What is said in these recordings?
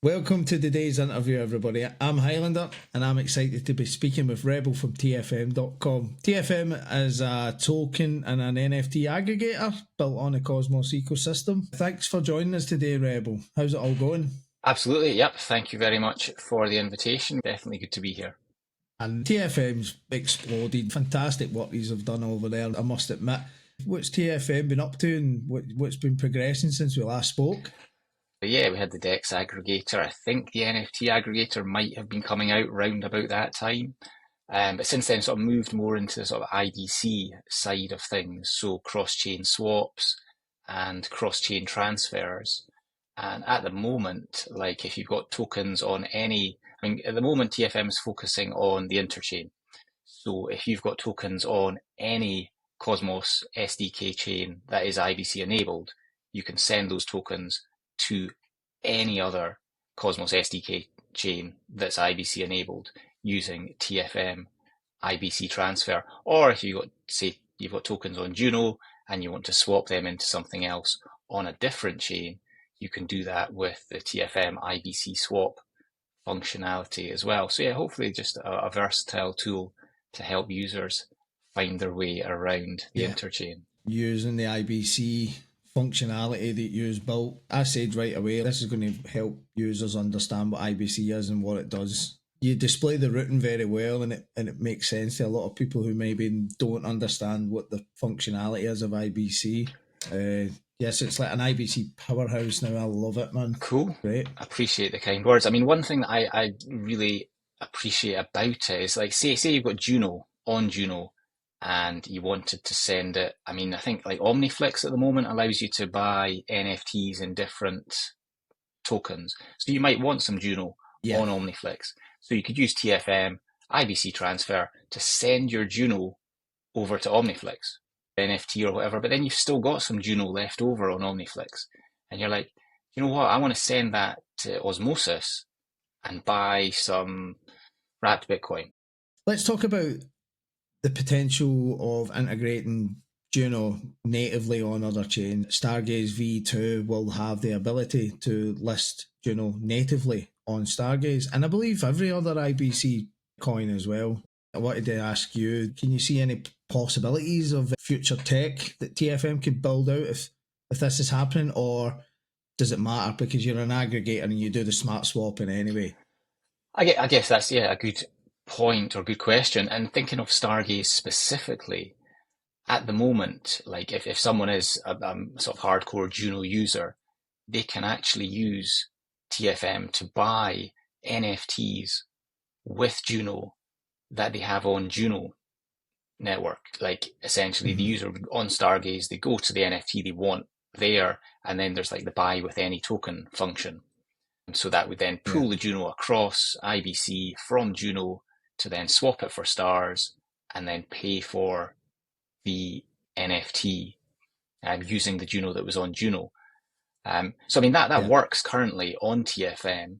Welcome to today's interview, everybody. I'm Highlander, and I'm excited to be speaking with Rebel from TFM.com. TFM is a token and an NFT aggregator built on the Cosmos ecosystem. Thanks for joining us today, Rebel. How's it all going? Absolutely. Yep. Thank you very much for the invitation. Definitely good to be here. And TFM's exploded. Fantastic what these have done over there, I must admit. What's TFM been up to and what's been progressing since we last spoke? But yeah, we had the DEX aggregator. I think the NFT aggregator might have been coming out round about that time. But since then, sort of moved more into the sort of IBC side of things. So cross-chain swaps and cross-chain transfers. And at the moment, like if you've got tokens on I mean, at the moment, TFM is focusing on the interchain. So if you've got tokens on any Cosmos SDK chain that is IBC enabled, you can send those tokens to any other Cosmos SDK chain that's IBC enabled using TFM IBC transfer. Or if you've got tokens on Juno and you want to swap them into something else on a different chain, you can do that with the TFM IBC swap functionality as well. So yeah, hopefully just a versatile tool to help users find their way around the Yeah, interchain. using the IBC functionality that you built. I said right away, this is going to help users understand what IBC is and what it does. You display the routing very well, and it makes sense to a lot of people who maybe don't understand what the functionality is of IBC. Yes, it's like an IBC powerhouse now. I love it, man. Cool. Great. Appreciate the kind words. I mean, one thing that I really appreciate about it is like, say you've got Juno on Juno and you wanted to send it. I mean, I think like Omniflix at the moment allows you to buy NFTs in different tokens. So you might want some Juno Yeah, on Omniflix. So you could use TFM IBC transfer to send your Juno over to Omniflix, NFT or whatever, but then you've still got some Juno left over on Omniflix. And you're like, you know what? I want to send that to Osmosis and buy some wrapped Bitcoin. let's talk about the potential of integrating Juno natively on other chains. Stargaze V2 will have the ability to list Juno natively on Stargaze, and I believe every other IBC coin as well. I wanted to ask you, can you see any possibilities of future tech that TFM could build out if this is happening, or does it matter because you're an aggregator and you do the smart swapping anyway? I guess that's, yeah, a good point or good question. And thinking of Stargaze specifically, at the moment, like if someone is a sort of hardcore Juno user, they can actually use TFM to buy NFTs with Juno that they have on Juno network. Like essentially the Mm-hmm. user on Stargaze, they go to the NFT they want there, and then there's like the buy with any token function. And so that would then Yeah. pull the Juno across IBC from Juno to then swap it for stars and then pay for the NFT using the Juno that was on Juno. So I mean that Yeah. works currently on TFM,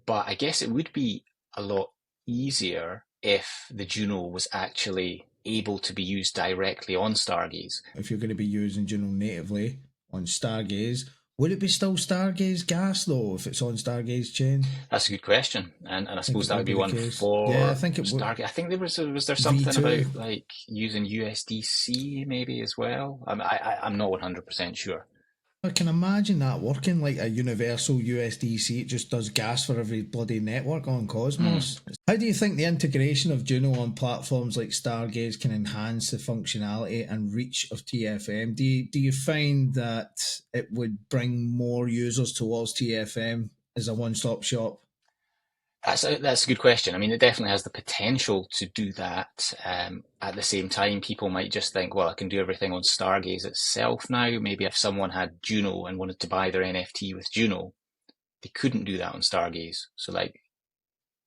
but I guess it would be a lot easier if the Juno was actually able to be used directly on Stargaze. If you're going to be using Juno natively on Stargaze, would it be still Stargaze gas though if it's on Stargaze chain? That's a good question, and I I think suppose it that would would be be the one case. Yeah, I for think it would. Stargaze. I think was there something V2. about like using USDC maybe as well. I'm not 100% sure. I can imagine that working like a universal USDC. It just does gas for every bloody network on Mm. Cosmos. How do you think the integration of Juno on platforms like Stargaze can enhance the functionality and reach of TFM? Do you find that it would bring more users towards TFM as a one-stop shop? That's a good question. I mean, it definitely has the potential to do that. At the same time, people might just think, well, I can do everything on Stargaze itself now. Maybe if someone had Juno and wanted to buy their NFT with Juno, they couldn't do that on Stargaze. So, like,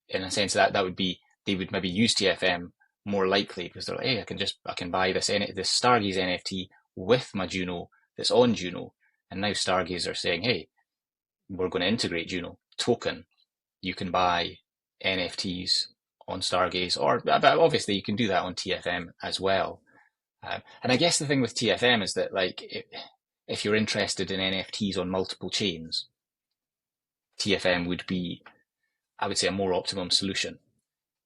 in a sense, that would be they would maybe use TFM more likely because they're like, hey, I can buy this Stargaze NFT with my Juno that's on Juno, and now Stargaze are saying, hey, we're going to integrate Juno token. You can buy NFTs on Stargaze, but obviously you can do that on TFM as well. And I guess the thing with TFM is that, like, if you're interested in NFTs on multiple chains, TFM would be, I would say, a more optimum solution.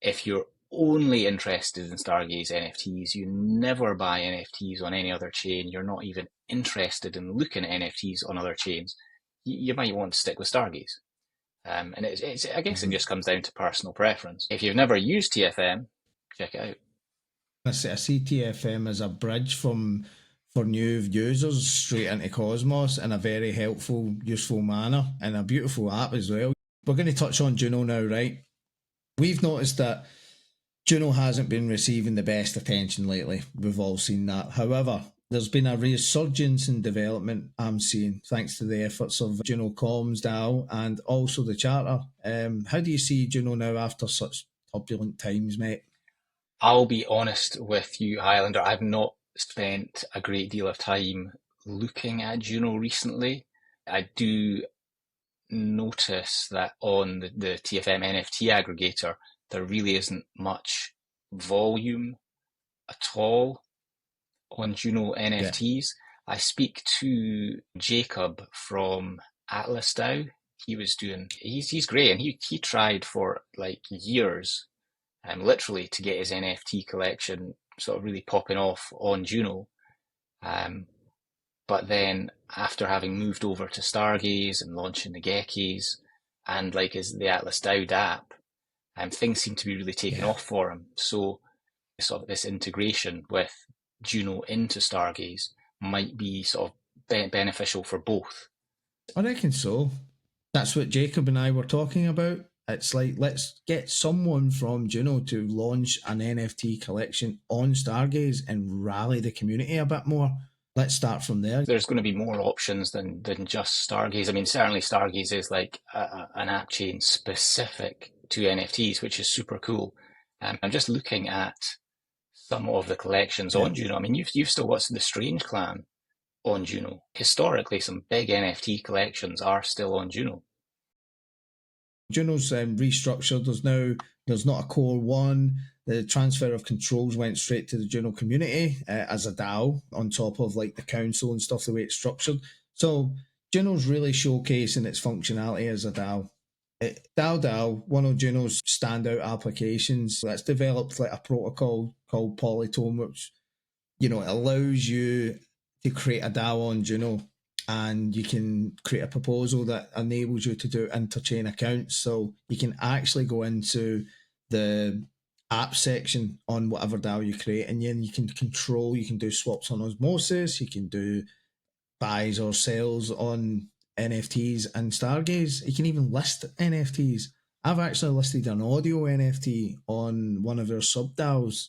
If you're only interested in Stargaze NFTs, you never buy NFTs on any other chain, you're not even interested in looking at NFTs on other chains, you might want to stick with Stargaze. And I guess it just comes down to personal preference. If you've never used TFM, check it out. I see TFM as a bridge for new users straight into Cosmos in a very helpful, useful manner, and a beautiful app as well. We're going to touch on Juno now, right? We've noticed that Juno hasn't been receiving the best attention lately. We've all seen that. However, there's been a resurgence in development, I'm seeing, thanks to the efforts of Juno Comms DAO and also the charter. How do you see Juno now after such turbulent times, mate? I'll be honest with you, Highlander. I've not spent a great deal of time looking at Juno recently. I do notice that on the TFM NFT aggregator, there really isn't much volume at all on Juno NFTs. I speak to Jacob from Atlas DAO. He's great, and he tried for like years, literally to get his NFT collection sort of really popping off on Juno. But then after having moved over to Stargaze and launching the Gekies and like the Atlas DAO app, things seem to be really taking off for him. So sort of this integration with Juno into Stargaze might be sort of beneficial for both. I reckon so. That's what Jacob and I were talking about. It's like, let's get someone from Juno to launch an NFT collection on Stargaze and rally the community a bit more. Let's start from there. There's going to be more options than just Stargaze. I mean, certainly Stargaze is like an app chain specific to NFTs, which is super cool. I'm just looking at some of the collections on Juno. I mean, you've still got the Strange Clan on Juno. Historically, some big NFT collections are still on Juno. Juno's restructured. There's not a core one. The transfer of controls went straight to the Juno community as a DAO on top of like the council and stuff, the way it's structured. So Juno's really showcasing its functionality as a DAO. DAO, one of Juno's standout applications that's developed like a protocol called Polytone, which it allows you to create a DAO on Juno, and you can create a proposal that enables you to do interchain accounts. So you can actually go into the app section on whatever DAO you create, and then you can do swaps on osmosis, you can do buys or sells on NFTs and Stargaze. You can even list NFTs. I've actually listed an audio NFT on one of our sub DAOs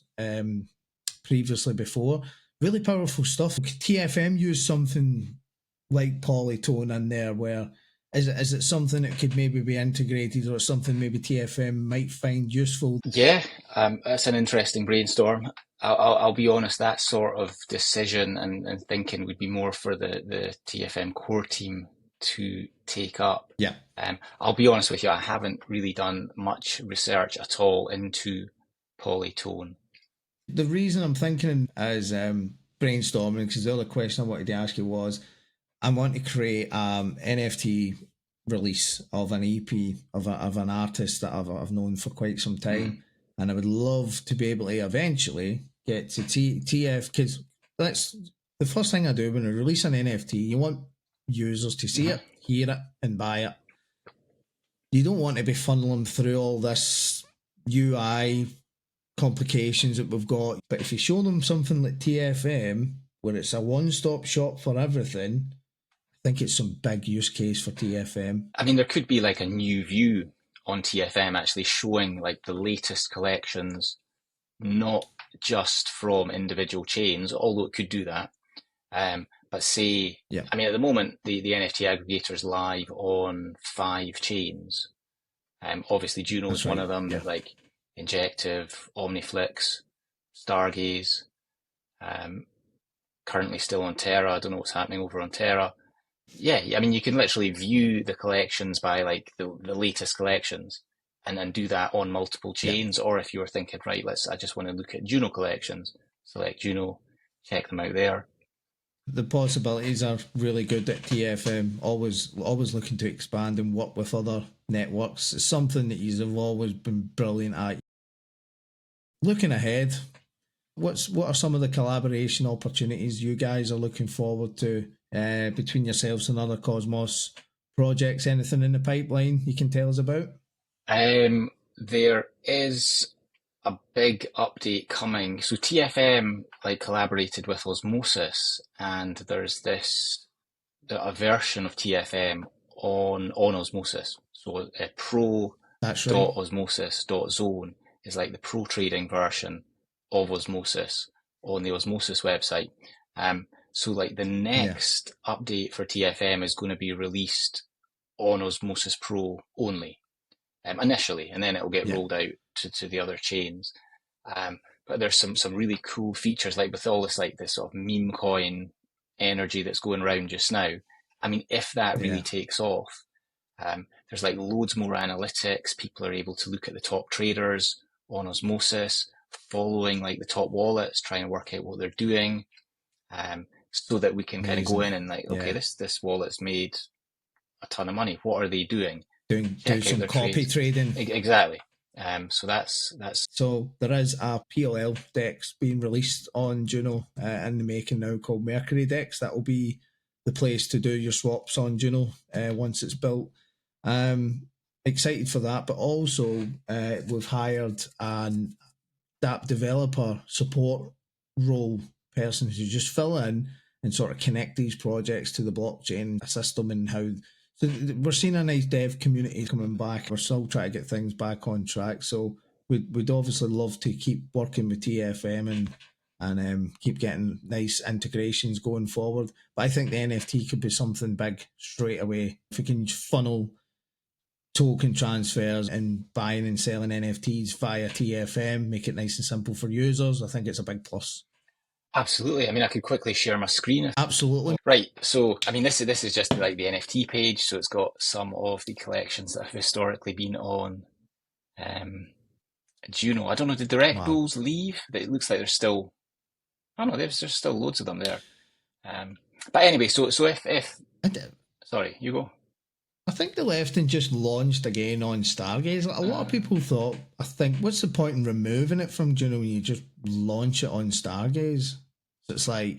previously before. Really powerful stuff. TFM used something like Polytone in there, where is it something that could maybe be integrated, or something maybe TFM might find useful? Yeah, that's an interesting brainstorm. I'll be honest, that sort of decision and thinking would be more for the TFM core team to take up. Yeah. I'll be honest with you, I haven't really done much research at all into Polytone. The reason I'm thinking is brainstorming, because the other question I wanted to ask you was, I want to create NFT release of an EP of an artist that I've known for quite some time, and I would love to be able to eventually get to TF, because that's the first thing I do when I release an NFT. You want users to see it, hear it, and buy it. You don't want to be funneling through all this UI complications that we've got. But if you show them something like TFM, where it's a one-stop shop for everything, I think it's some big use case for TFM. I mean, there could be like a new view on TFM actually showing like the latest collections, not just from individual chains, although it could do that. But say, I mean, at the moment, the NFT aggregator is live on 5 chains. Obviously, Juno is one of them, but like Injective, Omniflix, Stargaze, currently still on Terra. I don't know what's happening over on Terra. Yeah, I mean, you can literally view the collections by like the latest collections, and then do that on multiple chains. Or if you were thinking, right, I just want to look at Juno collections, select Juno, check them out there. The possibilities are really good at TFM. Always looking to expand and work with other networks. It's something that you've always been brilliant at. Looking ahead, what are some of the collaboration opportunities you guys are looking forward to between yourselves and other Cosmos projects? Anything in the pipeline you can tell us about? There is a big update coming. So TFM like collaborated with Osmosis, and there's this a version of TFM on Osmosis. So pro That's right. dot osmosis dot zone is like the pro trading version of Osmosis on the Osmosis website. So like the Yeah, next update for TFM is going to be released on Osmosis Pro only, initially, and then it'll get yeah, rolled out to the other chains. But there's some really cool features, like with all this like this sort of meme coin energy that's going around just now. I mean, if that really yeah. takes off, there's like loads more analytics. People are able to look at the top traders on Osmosis, following like the top wallets, trying to work out what they're doing, so that we can kind of go Amazing. in and like, okay, Yeah, this wallet's made a ton of money. What are they doing? do Check out some their copy trades. trading. Exactly. So that's So there is a PLL dex being released on Juno in the making now called Mercury Dex. That will be the place to do your swaps on Juno once it's built. Excited for that, but also we've hired an app developer support role person who just fill in and sort of connect these projects to the blockchain, assist them in how. So we're seeing a nice dev community coming back. We're still trying to get things back on track. So we'd obviously love to keep working with TFM and keep getting nice integrations going forward. But I think the NFT could be something big straight away. If we can funnel token transfers and buying and selling NFTs via TFM, make it nice and simple for users, I think it's a big plus. absolutely. I mean, I could quickly share my screen. Absolutely. Right. So, I mean, this is just like the NFT page. So it's got some of the collections that have historically been on Juno. I don't know. Did the Red Wow. Bulls leave? It looks like there's still. I don't know. There's still loads of them there. But anyway, so if And sorry, you go. I think the left and just launched again on Stargaze. A lot of people thought, I think, what's the point in removing it from Juno when you just launch it on Stargaze? So it's like,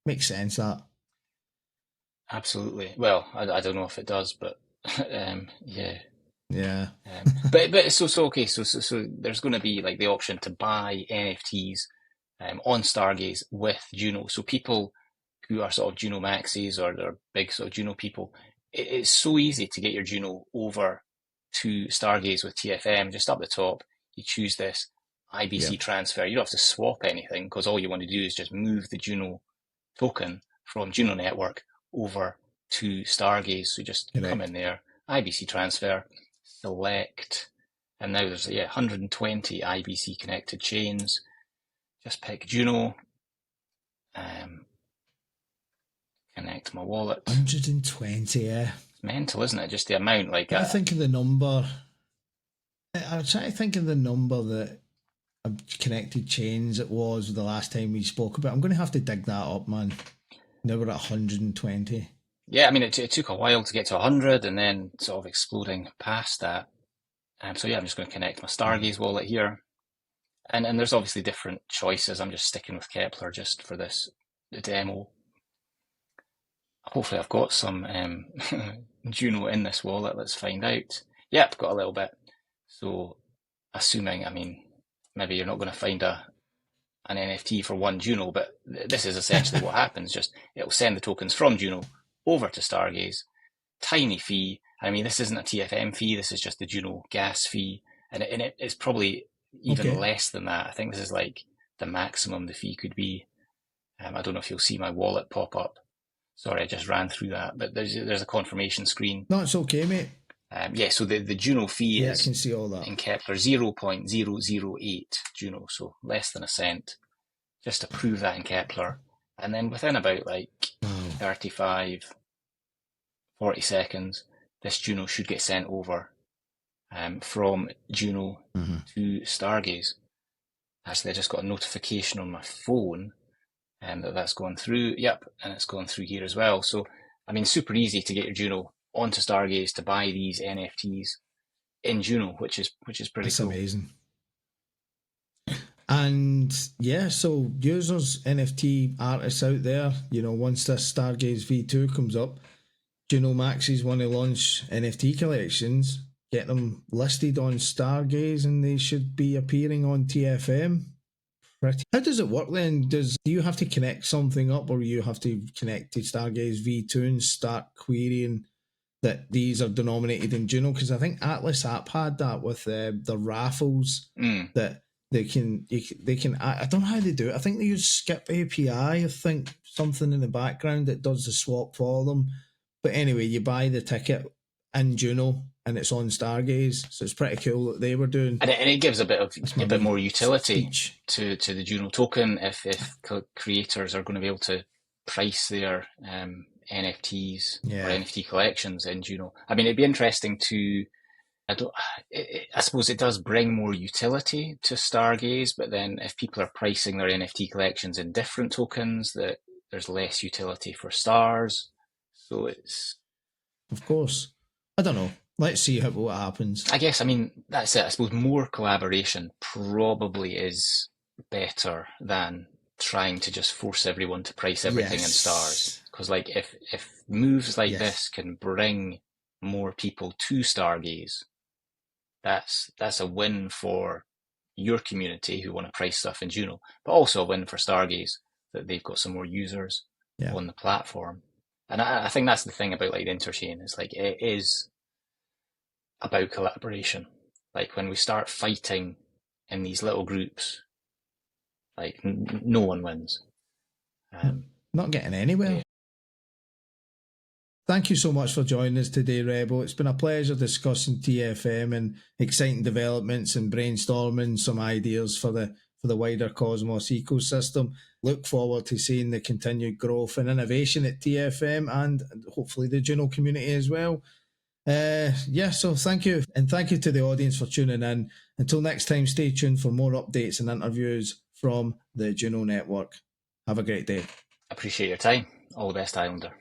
makes sense that. Absolutely. Well, I don't know if it does, but yeah. Yeah. But so okay. So there's going to be like the option to buy NFTs on Stargaze with Juno. So people who are sort of Juno maxis or they're big sort of Juno people, it's so easy to get your Juno over to Stargaze with TFM. Just up the top, you choose this Yeah. IBC transfer. You don't have to swap anything because all you want to do is just move the Juno token from Juno Network over to Stargaze. So just come in Correct. there, IBC transfer, select, and now there's 120 IBC connected chains. Just pick Juno, connect my wallet. 120, yeah. It's mental, isn't it? Just the amount. Like, I think of the number. I was trying to think of the number that connected chains it was the last time we spoke about. I'm going to have to dig that up, man. Now we're at 120. yeah, I mean, it took a while to get to 100 and then sort of exploding past that. So yeah, I'm just going to connect my Stargaze wallet here. And there's obviously different choices. I'm just sticking with Kepler just for this demo. Hopefully I've got some Juno in this wallet. Let's find out. Yep, got a little bit. So assuming, I mean, maybe you're not going to find an NFT for one Juno, but this is essentially what happens. Just it'll send the tokens from Juno over to Stargaze. Tiny fee. I mean, this isn't a TFM fee. This is just the Juno gas fee, and it's probably even Okay. less than that. I think this is like the maximum the fee could be. I don't know if you'll see my wallet pop up. Sorry, I just ran through that, but there's a confirmation screen. No, it's okay, mate. Yeah, so the Juno fee Yeah, I is can see all that. in Kepler 0.008 Juno, so less than a cent, just to prove that in Kepler. And then within about like Wow. 35, 40 seconds, this Juno should get sent over from Juno to Stargaze. Actually, I just got a notification on my phone that's going through. Yep, and it's going through here as well. So, I mean, super easy to get your Juno onto Stargaze to buy these NFTs in Juno, which is pretty That's cool. amazing. And yeah, so users, NFT artists out there, once this Stargaze V2 comes up, Juno Maxis want to launch NFT collections, get them listed on Stargaze, and they should be appearing on TFM. How does it work then? Do you have to connect something up, or you have to connect to Stargaze V2 and start querying that these are denominated in Juno? Because I think Atlas app had that with the raffles that they can. I don't know how they do it. I think they use Skip API. I think something in the background that does the swap for them. But anyway, you buy the ticket in Juno and it's on Stargaze, so it's pretty cool that they were doing. And it gives a bit more utility to the Juno token if creators are going to be able to price their NFTs or NFT collections in Juno. I mean, it'd be interesting to. I suppose it does bring more utility to Stargaze, but then if people are pricing their NFT collections in different tokens, that there's less utility for stars. So it's. Of course. I don't know. Let's see what happens. I guess, I mean, that's it. I suppose more collaboration probably is better than trying to just force everyone to price everything in stars. Because, like, if moves like this can bring more people to Stargaze, that's a win for your community who want to price stuff in Juno, but also a win for Stargaze that they've got some more users on the platform. And I think that's the thing about like the interchain is like it is about collaboration. Like when we start fighting in these little groups, like no one wins. Not getting anywhere. Yeah. Thank you so much for joining us today, Rebel. It's been a pleasure discussing TFM and exciting developments and brainstorming some ideas for the wider Cosmos ecosystem. Look forward to seeing the continued growth and innovation at TFM and hopefully the Juno community as well. So thank you. And thank you to the audience for tuning in. Until next time, stay tuned for more updates and interviews from the Juno Network. Have a great day. Appreciate your time. All the best, Islander.